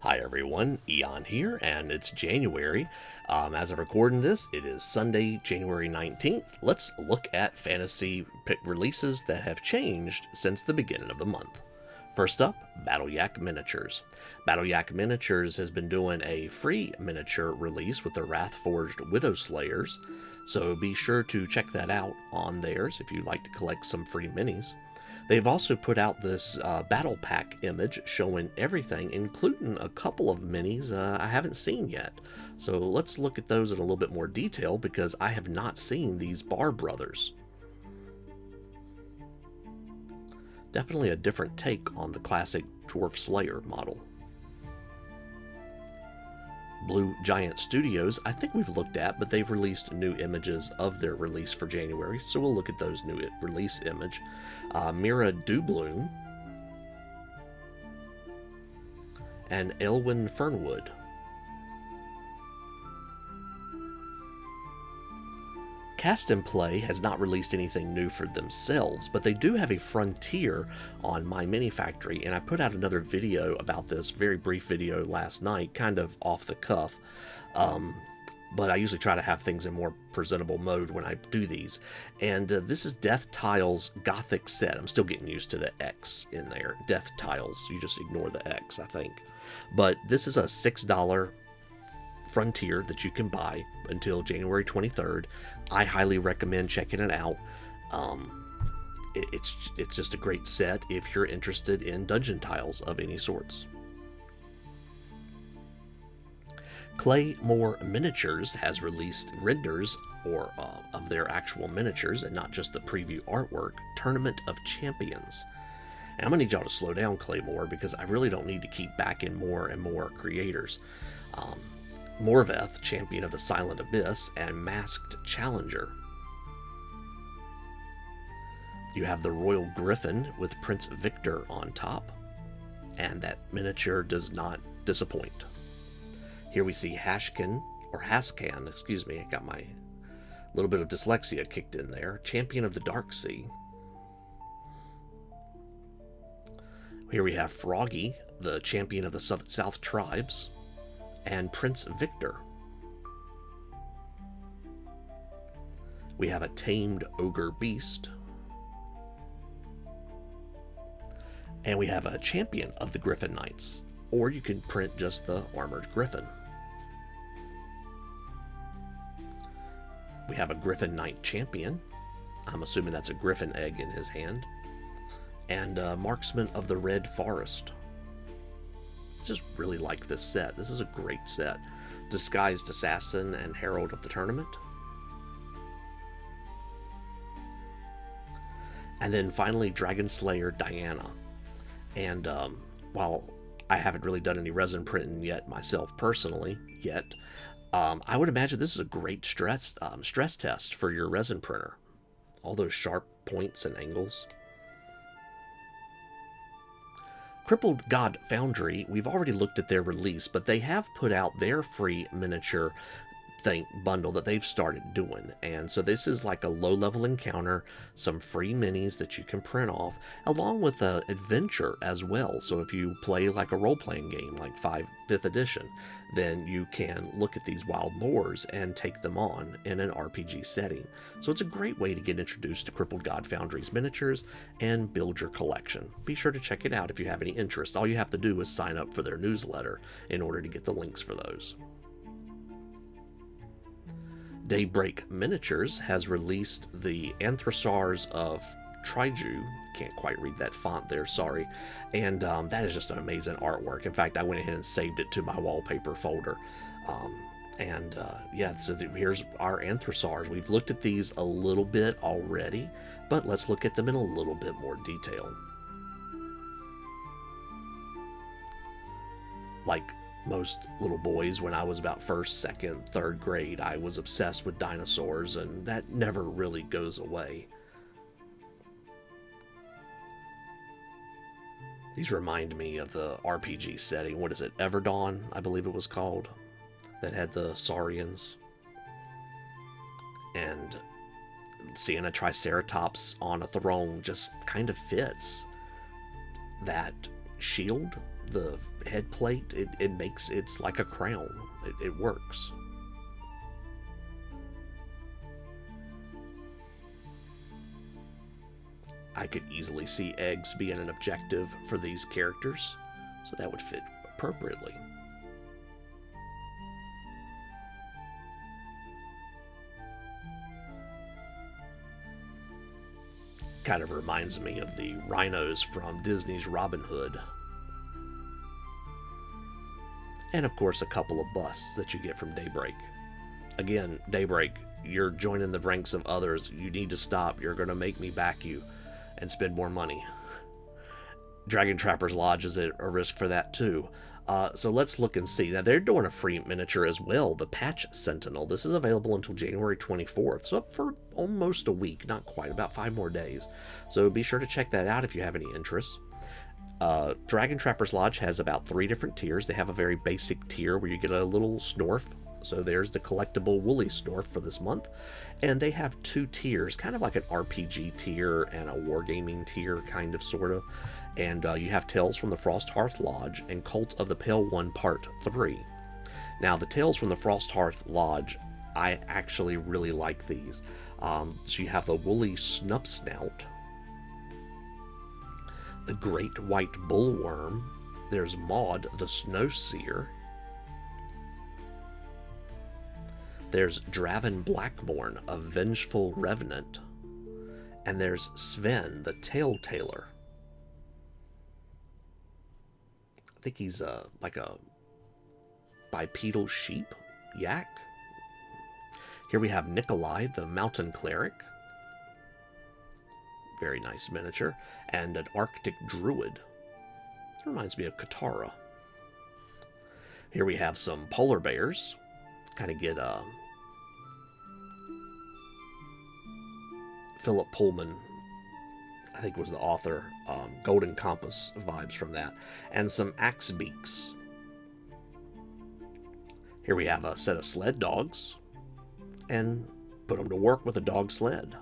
Hi everyone, Eon here, and it's January. As of recording this, it is Sunday, January 19th. Let's look at fantasy releases that have changed since the beginning of the month. First up, BattleYak Miniatures. BattleYak Miniatures has been doing a free miniature release with the Wrath-Forged Widow Slayers, so be sure to check that out on theirs if you'd like to collect some free minis. They've also put out this battle pack image showing everything, including a couple of minis I haven't seen yet. So let's look at those in a little bit more detail because I have not seen these Bar Brothers. Definitely a different take on the classic Dwarf Slayer model. Blue Giant Studios, I think we've looked at, but they've released new images of their release for January, so we'll look at those new release image. Mira Dubloom and Elwyn Fernwood. Cast and Play has not released anything new for themselves, but they do have a Frontier on My Mini Factory, and I put out another video about this, very brief video last night, kind of off the cuff. But I usually try to have things in more presentable mode when I do these. And this is Death Tiles Gothic set. I'm still getting used to the X in there. Death Tiles, you just ignore the X, I think. But this is a $6 Frontier that you can buy until January 23rd. I highly recommend checking it out. It's just a great set if you're interested in dungeon tiles of any sorts. Claymore Miniatures has released renders of their actual miniatures and not just the preview artwork, Tournament of Champions. And I'm going to need y'all to slow down, Claymore, because I really don't need to keep backing more and more creators. Morveth, Champion of the Silent Abyss, and Masked Challenger. You have the Royal Griffin with Prince Victor on top, and that miniature does not disappoint. Here we see Haskan, excuse me, I got my little bit of dyslexia kicked in there, Champion of the Dark Sea. Here we have Froggy, the Champion of the South Tribes, and Prince Victor. We have a Tamed Ogre Beast. And we have a Champion of the Griffin Knights, or you can print just the Armored Griffin. We have a Griffin Knight Champion. I'm assuming that's a Griffin egg in his hand. And Marksman of the Red Forest. Just really like this set. This is a great set. Disguised Assassin and Herald of the Tournament. And then finally Dragon Slayer Diana. And while I haven't really done any resin printing yet myself personally I would imagine this is a great stress test for your resin printer. All those sharp points and angles. Crippled God Foundry, we've already looked at their release, but they have put out their free miniature bundle that they've started doing. And so this is like a low-level encounter, some free minis that you can print off, along with an adventure as well. So if you play like a role-playing game like 5th edition, then you can look at these wild boars and take them on in an RPG setting. So it's a great way to get introduced to Crippled God Foundry's miniatures and build your collection. Be sure to check it out if you have any interest. All you have to do is sign up for their newsletter in order to get the links for those. Daybreak Miniatures has released the Anthrosaurs of Triju. Can't quite read that font there, sorry. And that is just an amazing artwork. In fact, I went ahead and saved it to my wallpaper folder. Yeah, so here's our Anthrosaurs. We've looked at these a little bit already, but let's look at them in a little bit more detail. Like most little boys, when I was about 1st, 2nd, 3rd grade, I was obsessed with dinosaurs, and that never really goes away. These remind me of the RPG setting. What is it? Everdawn, I believe it was called, that had the Saurians. And seeing a Triceratops on a throne just kind of fits that shield, the head plate. It's like a crown. It works. I could easily see eggs being an objective for these characters, so that would fit appropriately. Kind of reminds me of the rhinos from Disney's Robin Hood. And of course, a couple of busts that you get from Daybreak. Again, Daybreak, you're joining the ranks of others. You need to stop. You're going to make me back you and spend more money. Dragon Trapper's Lodge is at a risk for that too. So let's look and see. Now, they're doing a free miniature as well, the Patch Sentinel. This is available until January 24th, so up for almost a week, not quite, about 5 more days. So be sure to check that out if you have any interest. Dragon Trapper's Lodge has about 3 different tiers. They have a very basic tier where you get a little Snorf. So there's the collectible Woolly Snorf for this month. And they have 2 tiers, kind of like an RPG tier and a wargaming tier, kind of, sort of. And you have Tales from the Frosthearth Lodge and Cult of the Pale One Part 3. Now, the Tales from the Frosthearth Lodge, I actually really like these. So you have the Woolly Snupsnout, the Great White Bullworm, there's Maud the Snowseer, there's Draven Blackmorn, a Vengeful Revenant, and there's Sven the Tale-Tailor. I think he's like a bipedal sheep, yak. Here we have Nikolai, the Mountain Cleric. Very nice miniature. And an Arctic Druid. It reminds me of Katara. Here we have some polar bears. Kind of get Philip Pullman, I think was the author, Golden Compass vibes from that. And some axe beaks. Here we have a set of sled dogs. And put them to work with a dog sled.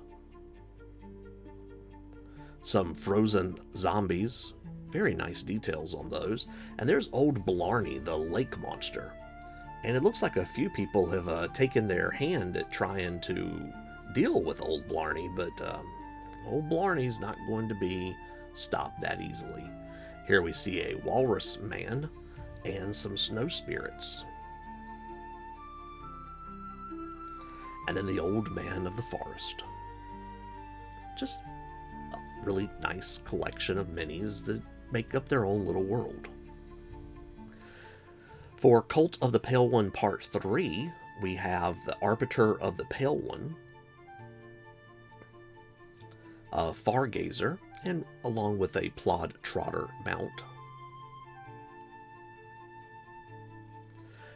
Some frozen zombies. Very nice details on those. And there's Old Blarney, the lake monster. And it looks like a few people have taken their hand at trying to deal with Old Blarney, but Old Blarney's not going to be stopped that easily. Here we see a walrus man and some snow spirits. And then the old man of the forest. Just a really nice collection of minis that make up their own little world. For Cult of the Pale One Part 3, we have the Arbiter of the Pale One, a Fargazer, and along with a Plod Trotter mount.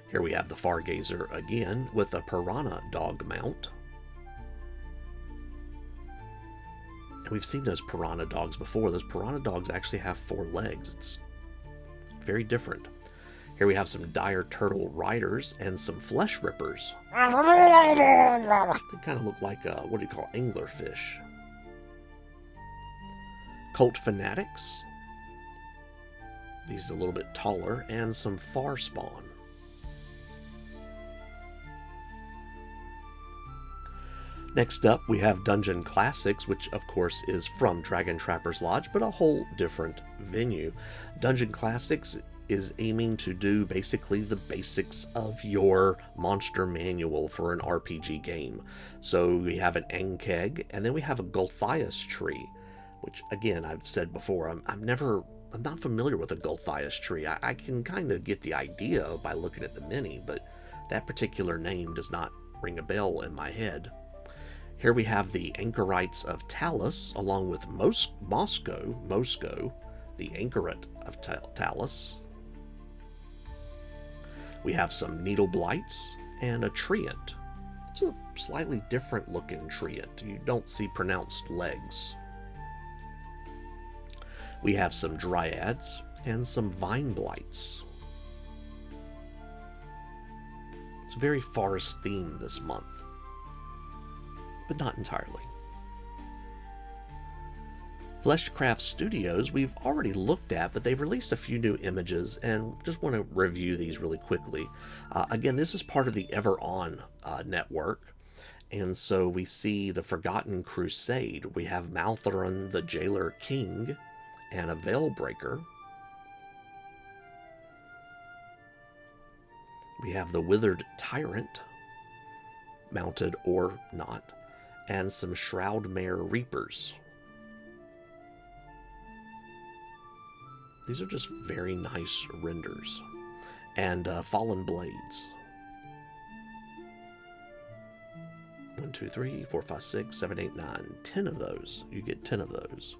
Here we have the Fargazer again with a Piranha Dog mount. And we've seen those Piranha Dogs before. Those Piranha Dogs actually have 4 legs. It's very different. Here we have some Dire Turtle Riders and some Flesh Rippers. They kind of look like, what do you call, anglerfish. Cult Fanatics. These are a little bit taller. And some Far Spawn. Next up, we have Dungeon Classics, which of course is from Dragon Trapper's Lodge, but a whole different venue. Dungeon Classics is aiming to do basically the basics of your monster manual for an RPG game. So we have an Ankeg, and then we have a Gulthias tree, which again, I've said before, I'm not familiar with a Gulthias tree. I can kind of get the idea by looking at the mini, but that particular name does not ring a bell in my head. Here we have the Anchorites of Talus, along with Mosco, the Anchoret of Talus. We have some Needle Blights and a Treant. It's a slightly different looking Treant. You don't see pronounced legs. We have some Dryads and some Vine Blights. It's a very forest theme this month, but not entirely. Fleshcraft Studios we've already looked at, but they've released a few new images, and just want to review these really quickly. Again, this is part of the Ever On network, and so we see the Forgotten Crusade. We have Malthuran the Jailer King, and a Veilbreaker. We have the Withered Tyrant, mounted or not, and some Shroudmare Reapers. These are just very nice renders. And Fallen Blades. 1, 2, 3, 4, 5, 6, 7, 8, 9. 10 of those. You get 10 of those.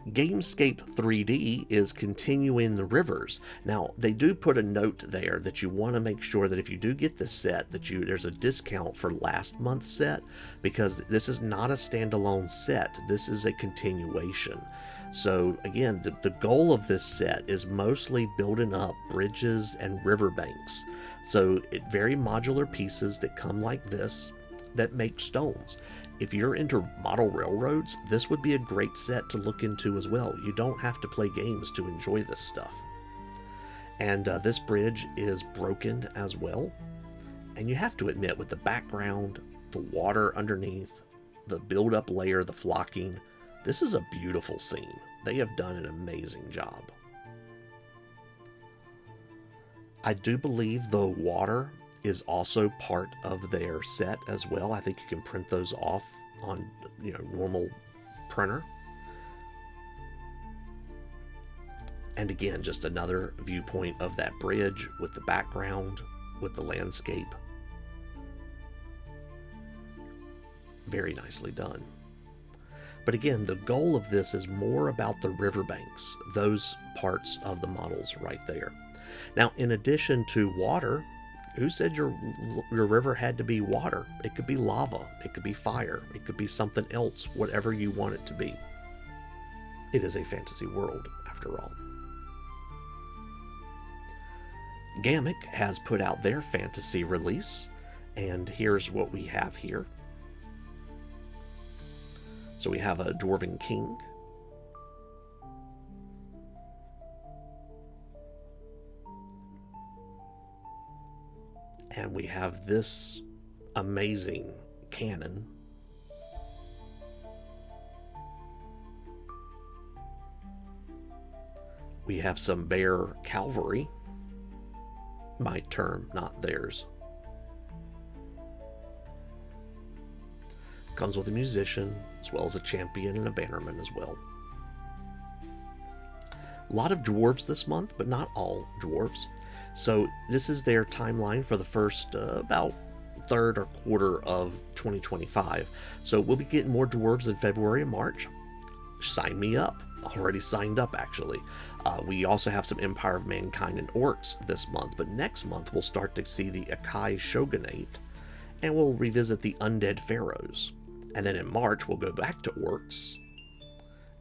Gamescape 3D is continuing the rivers. Now, they do put a note there that you want to make sure that if you do get the set, that there's a discount for last month's set, because this is not a standalone set. This is a continuation. So again, the goal of this set is mostly building up bridges and riverbanks. So very modular pieces that come like this that make stones. If you're into model railroads, this would be a great set to look into as well. You don't have to play games to enjoy this stuff. And this bridge is broken as well. And you have to admit, with the background, the water underneath, the build-up layer, the flocking, this is a beautiful scene. They have done an amazing job. I do believe the water is also part of their set as well. I think you can print those off on, normal printer. And again, just another viewpoint of that bridge with the background, with the landscape. Very nicely done. But again, the goal of this is more about the riverbanks, those parts of the models right there. Now, in addition to water, who said your river had to be water? It could be lava, it could be fire, it could be something else, whatever you want it to be. It is a fantasy world, after all. Ghamak has put out their fantasy release, and here's what we have here. So we have a Dwarven King. And we have this amazing cannon. We have some bear cavalry. My term, not theirs. Comes with a musician, as well as a champion and a bannerman as well. A lot of dwarves this month, but not all dwarves. So this is their timeline for the first about third or quarter of 2025. So we'll be getting more dwarves in February and March. Sign me up. Already signed up, actually. We also have some Empire of Mankind and Orcs this month, but next month we'll start to see the Akai Shogunate, and we'll revisit the Undead Pharaohs. And then in March we'll go back to Orcs.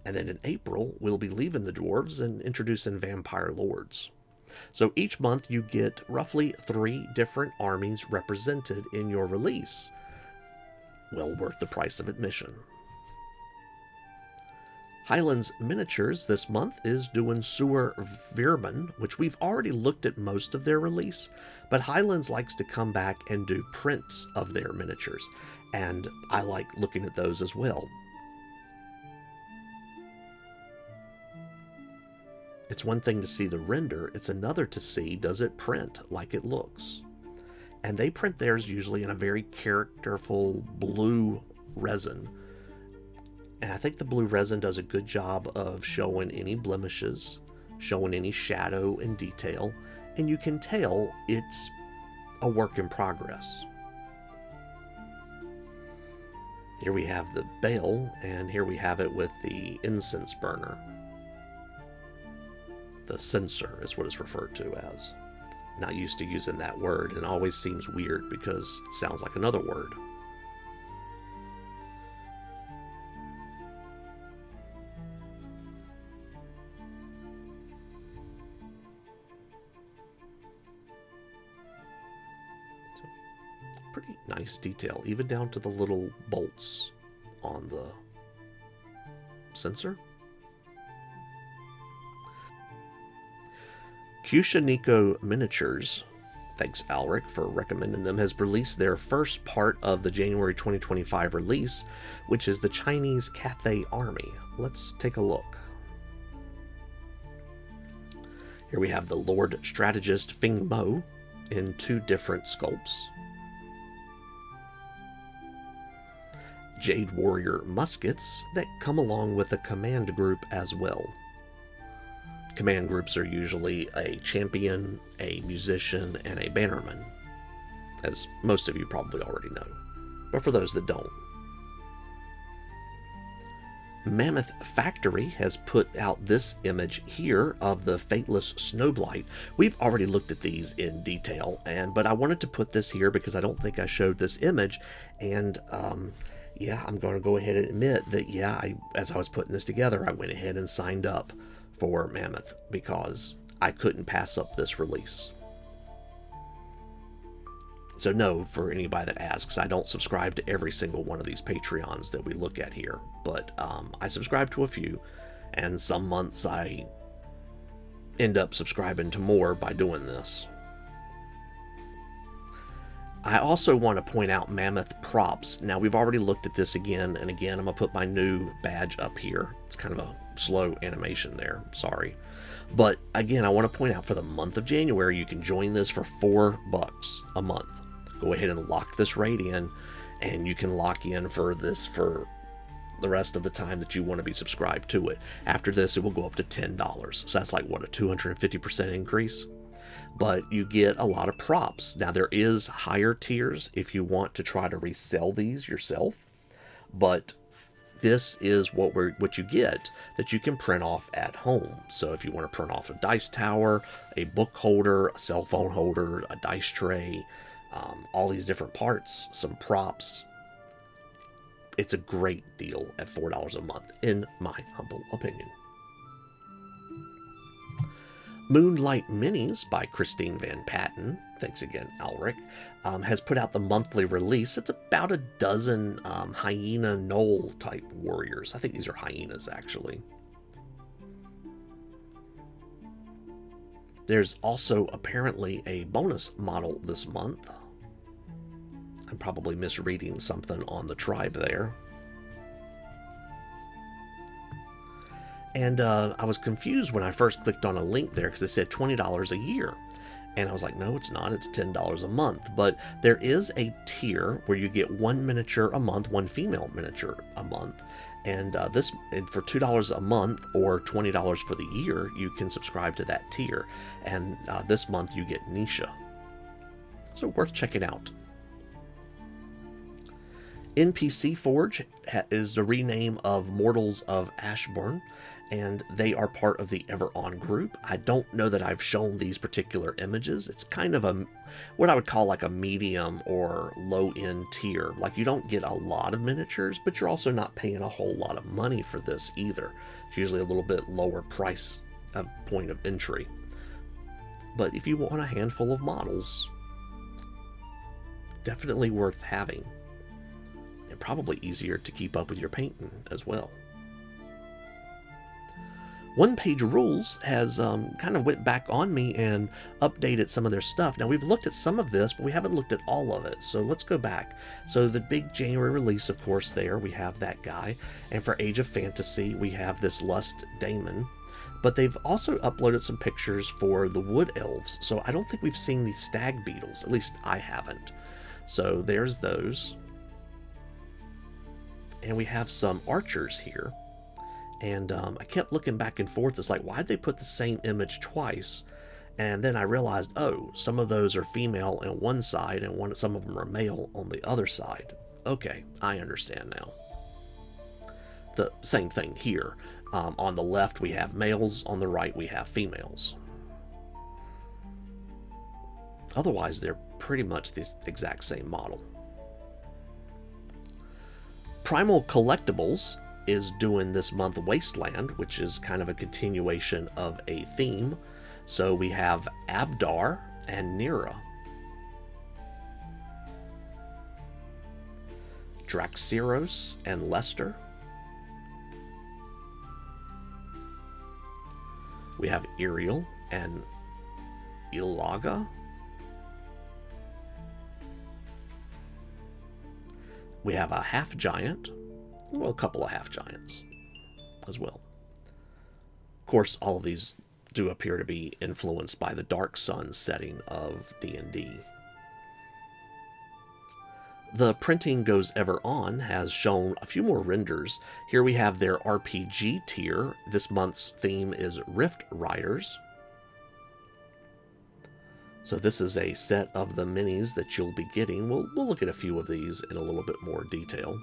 And then in April we'll be leaving the dwarves and introducing Vampire Lords. So each month you get roughly 3 different armies represented in your release. Well worth the price of admission. Highlands Miniatures this month is doing Sewer Vermin, which we've already looked at most of their release, but Highlands likes to come back and do prints of their miniatures, and I like looking at those as well. It's one thing to see the render, it's another to see, does it print like it looks? And they print theirs usually in a very characterful blue resin. And I think the blue resin does a good job of showing any blemishes, showing any shadow and detail, and you can tell it's a work in progress. Here we have the bale, and here we have it with the incense burner. The censer is what it's referred to as. Not used to using that word, and it always seems weird because it sounds like another word. Pretty nice detail, even down to the little bolts on the censor. Kyoushuneko Miniatures, thanks Alric for recommending them, has released their first part of the January 2025 release, which is the Chinese Cathay Army. Let's take a look. Here we have the Lord Strategist Fing Mo in 2 different sculpts. Jade Warrior muskets that come along with a command group as well. Command groups are usually a champion, a musician, and a bannerman, as most of you probably already know, but for those that don't. Mammoth Factory has put out this image here of the Fateless Snowblight. We've already looked at these in detail, but I wanted to put this here because I don't think I showed this image, and yeah, I'm going to go ahead and admit that, yeah, as I was putting this together, I went ahead and signed up for Mammoth because I couldn't pass up this release. So no, for anybody that asks, I don't subscribe to every single one of these Patreons that we look at here, but I subscribe to a few, and some months I end up subscribing to more by doing this. I also want to point out Mammoth Props. Now, we've already looked at this again, and again, I'm going to put my new badge up here. It's kind of a slow animation there, sorry. But again, I want to point out for the month of January, you can join this for $4 a month. Go ahead and lock this rate in, and you can lock in for this for the rest of the time that you want to be subscribed to it. After this, it will go up to $10. So that's like, what, a 250% increase? But you get a lot of props. Now, there is higher tiers if you want to try to resell these yourself, but this is what you get that you can print off at home. So if you want to print off a dice tower, a book holder, a cell phone holder, a dice tray, all these different parts, some props, it's a great deal at $4 a month, in my humble opinion. Moonlight Minis by Christine Van Patten, thanks again Alric, has put out the monthly release. It's about a dozen hyena knoll type warriors. I think these are hyenas actually. There's also apparently a bonus model this month. I'm probably misreading something on the tribe there. And I was confused when I first clicked on a link there because it said $20 a year. And I was like, no, it's not. It's $10 a month. But there is a tier where you get 1 miniature a month, 1 female miniature a month. And for $2 a month or $20 for the year, you can subscribe to that tier. And this month you get Nisha. So worth checking out. NPC Forge is the rename of Mortals of Ashburn, and they are part of the Ever On group. I don't know that I've shown these particular images. It's kind of what I would call like a medium or low-end tier. Like, you don't get a lot of miniatures, but you're also not paying a whole lot of money for this either. It's usually a little bit lower price point of entry. But if you want a handful of models, definitely worth having. And probably easier to keep up with your painting as well. One Page Rules has kind of went back on me and updated some of their stuff. Now, we've looked at some of this, but we haven't looked at all of it. So let's go back. So the big January release, of course, there we have that guy. And for Age of Fantasy, we have this Lust Daemon. But they've also uploaded some pictures for the Wood Elves. So I don't think we've seen these Stag Beetles. At least I haven't. So there's those. And we have some archers here. And I kept looking back and forth. It's like, why'd they put the same image twice? And then I realized, oh, some of those are female on one side and some of them are male on the other side. Okay, I understand now. The same thing here. On the left we have males, on the right we have females. Otherwise, they're pretty much the exact same model. Primal Collectibles is doing this month Wasteland, which is kind of a continuation of a theme. So we have Abdar and Nira, Draxiros and Lester, We have Iriel and Ilaga. We have a half giant, well, a couple of half giants as well. Of course, all of these do appear to be influenced by the Dark Sun setting of D&D. The Printing Goes Ever On has shown a few more renders. Here we have their RPG tier. This month's theme is Rift Riders. So this is a set of the minis that you'll be getting. We'll look at a few of these in a little bit more detail.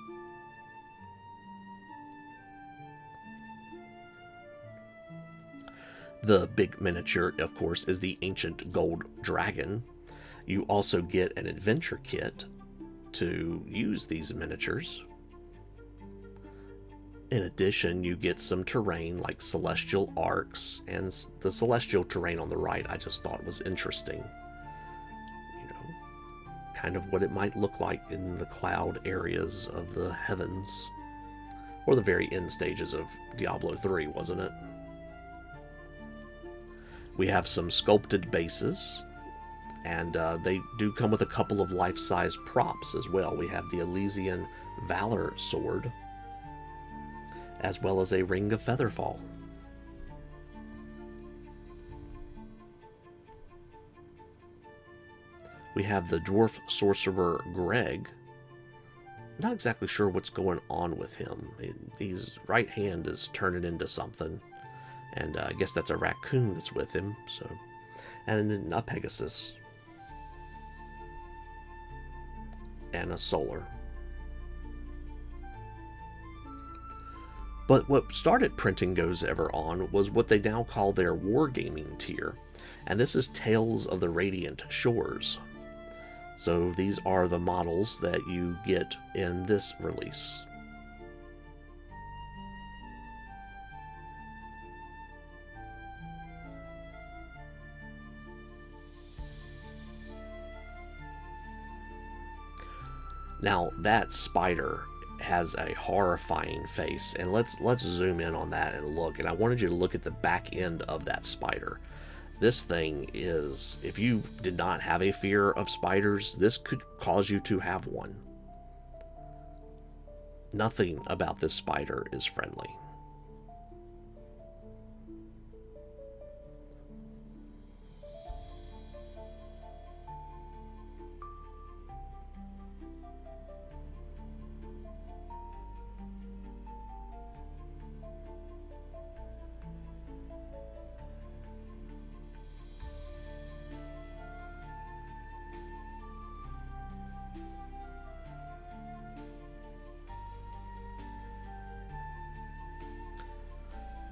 The big miniature, of course, is the Ancient Gold Dragon. You also get an adventure kit to use these miniatures. In addition, you get some terrain like celestial arcs, and the celestial terrain on the right I just thought was interesting. You know, kind of what it might look like in the cloud areas of the heavens, or the very end stages of Diablo 3, wasn't it? We have some sculpted bases, and they do come with a couple of life-size props as well. We have the Elysian Valor Sword, as well as a Ring of Featherfall. We have the Dwarf Sorcerer Greg. Not exactly sure what's going on with him. His right hand is turning into something. And I guess that's a raccoon that's with him. So, and then a Pegasus. And a Solar. But what started Printing Goes Ever On was what they now call their Wargaming tier. And this is Tales of the Radiant Shores. So these are the models that you get in this release. Now that spider has a horrifying face, and let's zoom in on that and look. And I wanted you to look at the back end of that spider. This thing is, if you did not have a fear of spiders, this could cause you to have one. Nothing about this spider is friendly.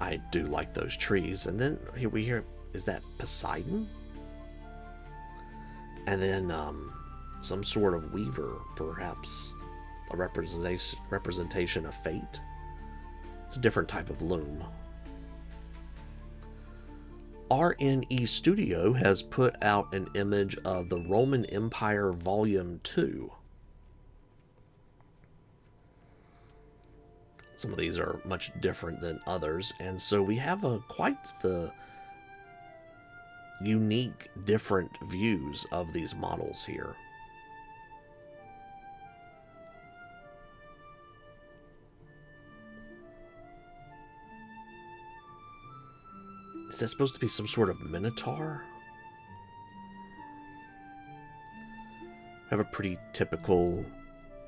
I do like those trees. And then here we hear, is that Poseidon? And then some sort of weaver, perhaps a representation of fate. It's a different type of loom. RNE Studio has put out an image of the Roman Empire Volume 2. Some of these are much different than others, and so we have quite the unique, different views of these models here. Is that supposed to be some sort of minotaur? We have a pretty typical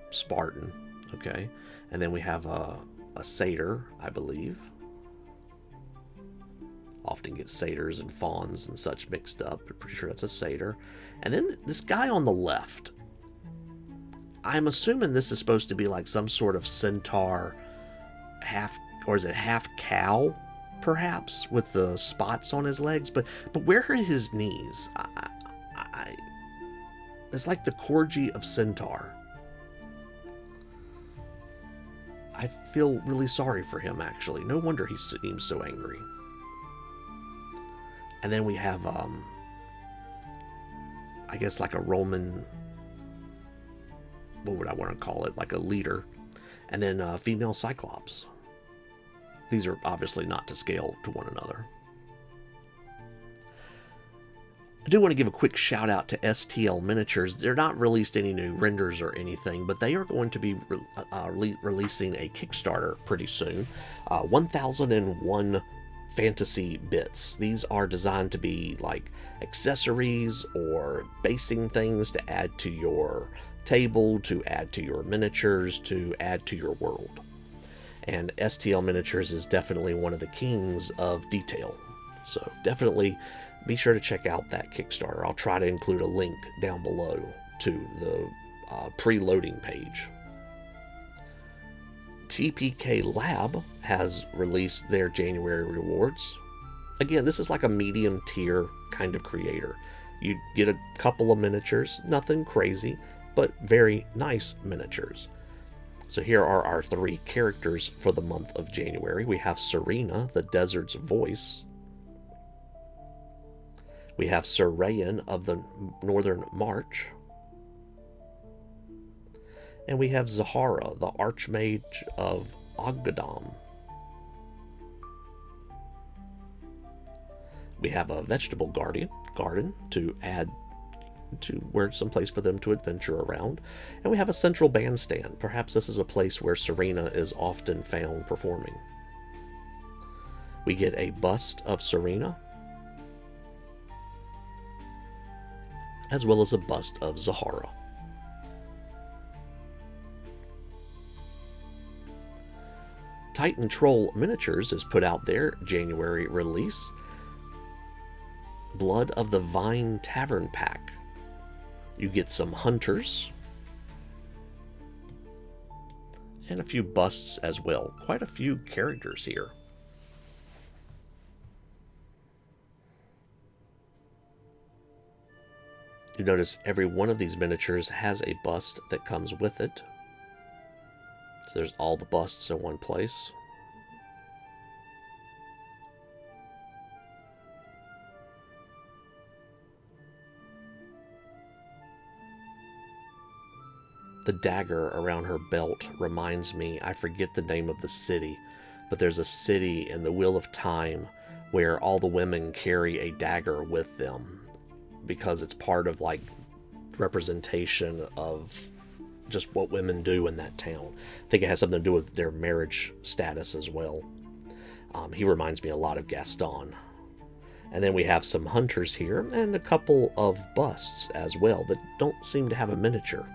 Spartan, okay? And then we have a satyr, I believe. Often get satyrs and fawns and such mixed up. I'm pretty sure that's a satyr. And then this guy on the left, I'm assuming this is supposed to be like some sort of centaur, or is it half cow, perhaps, with the spots on his legs? But where are his knees? It's like the Corgi of Centaur. I feel really sorry for him, actually. No wonder he seems so angry. And then we have, I guess like a Roman, what would I want to call it? Like a leader. And then a female Cyclops. These are obviously not to scale to one another. I do want to give a quick shout out to STL Miniatures. They're not released any new renders or anything, but they are going to be releasing a Kickstarter pretty soon. 1001 fantasy bits. These are designed to be like accessories or basing things to add to your table, to add to your miniatures, to add to your world. And STL Miniatures is definitely one of the kings of detail. So definitely be sure to check out that Kickstarter. I'll try to include a link down below to the pre-loading page. TPK Lab has released their January rewards. Again, this is like a medium tier kind of creator. You get a couple of miniatures, nothing crazy, but very nice miniatures. So here are our 3 characters for the month of January. We have Serena, the Desert's Voice. We have Sir Rayan of the Northern March. And we have Zahara, the Archmage of Ogdadam. We have a Vegetable Garden to add to where someplace for them to adventure around. And we have a Central Bandstand. Perhaps this is a place where Serena is often found performing. We get a bust of Serena, as well as a bust of Zahara. Titan Troll Miniatures has put out their January release, Blood of the Vine Tavern Pack. You get some hunters and a few busts as well. Quite a few characters here. You notice every one of these miniatures has a bust that comes with it. So there's all the busts in one place. The dagger around her belt reminds me, I forget the name of the city, but there's a city in the Wheel of Time where all the women carry a dagger with them because it's part of like representation of just what women do in that town. I think it has something to do with their marriage status as well. He reminds me a lot of Gaston. And then we have some hunters here and a couple of busts as well that don't seem to have a miniature.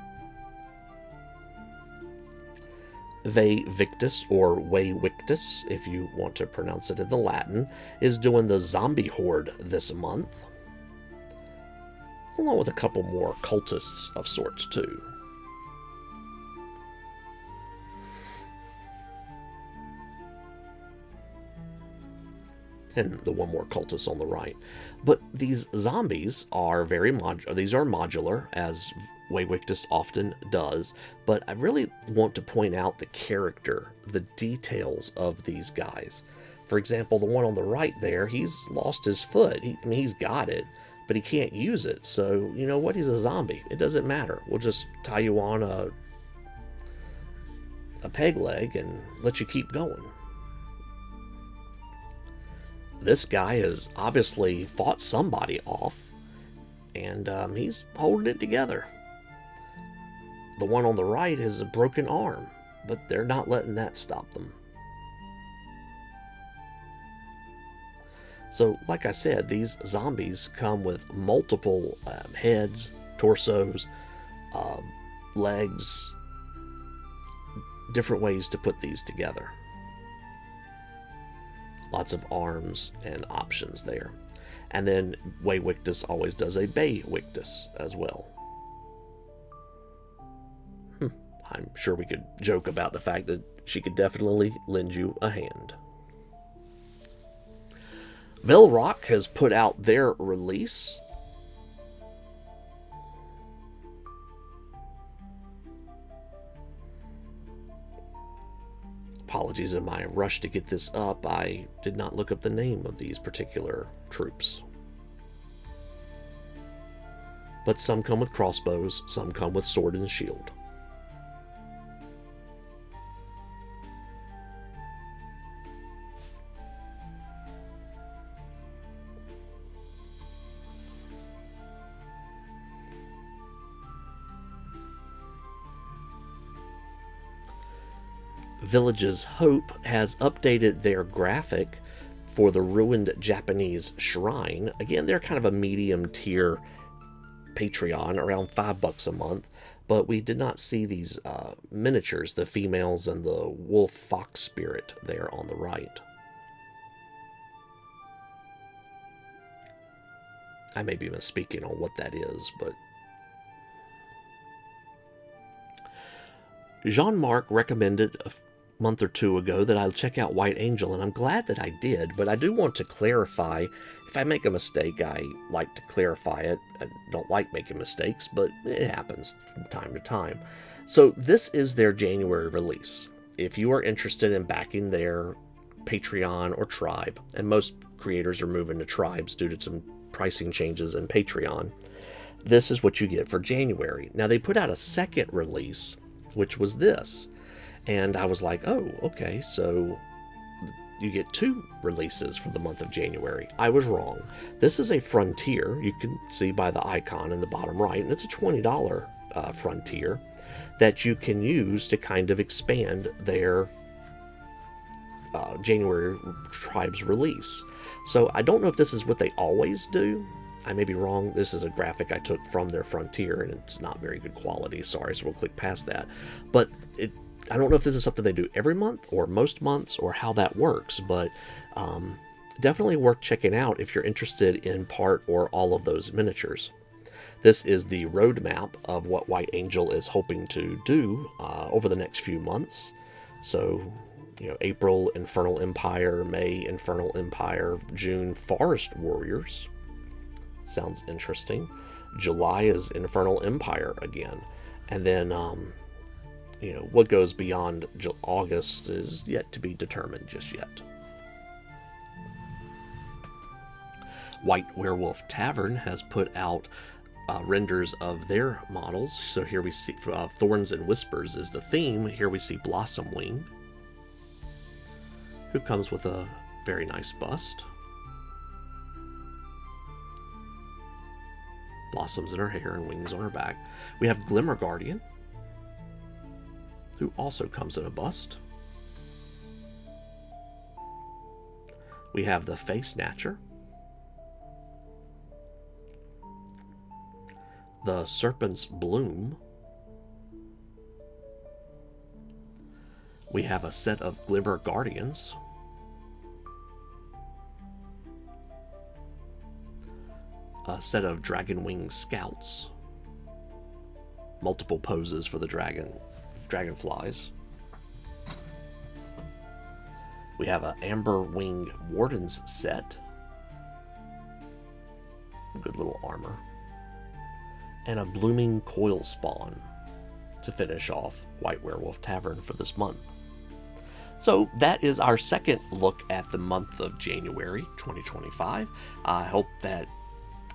Vae Victis, or Vae Victis, if you want to pronounce it in the Latin, is doing the zombie horde this month, along with a couple more cultists of sorts too. And the one more cultist on the right. But these zombies are very modular, as Vae Victis often does, but I really want to point out the character, the details of these guys. For example, the one on the right there, he's lost his foot. He's got it, but he can't use it. So, you know what? He's a zombie. It doesn't matter. We'll just tie you on a peg leg and let you keep going. This guy has obviously fought somebody off, and he's holding it together. The one on the right has a broken arm, but they're not letting that stop them. So, like I said, these zombies come with multiple heads, torsos, legs, different ways to put these together. Lots of arms and options there. And then Vae Victis always does a Vae Victis as well. I'm sure we could joke about the fact that she could definitely lend you a hand. Velrock has put out their release. Apologies, in my rush to get this up, I did not look up the name of these particular troops. But some come with crossbows, some come with sword and shield. Village's Hope has updated their graphic for the ruined Japanese shrine. Again, they're kind of a medium tier Patreon, around $5 a month, but we did not see these miniatures, the females and the wolf fox spirit there on the right. I may be misspeaking on what that is, but Jean-Marc recommended a month or two ago that I check out White Angel, and I'm glad that I did, but I do want to clarify. If I make a mistake, I like to clarify it. I don't like making mistakes, but it happens from time to time. So this is their January release. If you are interested in backing their Patreon or Tribe, and most creators are moving to Tribes due to some pricing changes in Patreon, this is what you get for January. Now, they put out a second release, which was this. And I was like, oh, okay, so you get 2 releases for the month of January. I was wrong. This is a Frontier. You can see by the icon in the bottom right, and it's a $20 Frontier that you can use to kind of expand their January Tribes release. So I don't know if this is what they always do. I may be wrong. This is a graphic I took from their Frontier, and it's not very good quality. Sorry, so we'll click past that. But I don't know if this is something they do every month or most months or how that works, but definitely worth checking out if you're interested in part or all of those miniatures. This is the roadmap of what White Angel is hoping to do over the next few months. So, you know, April, Infernal Empire; May, Infernal Empire; June, Forest Warriors. Sounds interesting. July is Infernal Empire again. And then, you know, what goes beyond August is yet to be determined just yet. White Werewolf Tavern has put out renders of their models. So here we see Thorns and Whispers is the theme. Here we see Blossom Wing, who comes with a very nice bust. Blossoms in her hair and wings on her back. We have Glimmer Guardian, who also comes in a bust. We have the Face Snatcher, the Serpent's Bloom. We have a set of Glimmer Guardians. A set of Dragonwing Scouts. Multiple poses for the dragonflies. We have an Amber Wing Wardens set. Good little armor. And a Blooming Coil Spawn to finish off White Werewolf Tavern for this month. So that is our second look at the month of January 2025. I hope that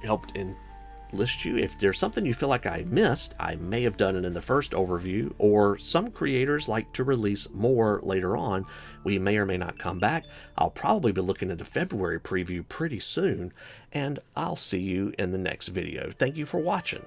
helped enlist you. If there's something you feel like I missed, I may have done it in the first overview, or some creators like to release more later on. We may or may not come back. I'll probably be looking at the February preview pretty soon, and I'll see you in the next video. Thank you for watching.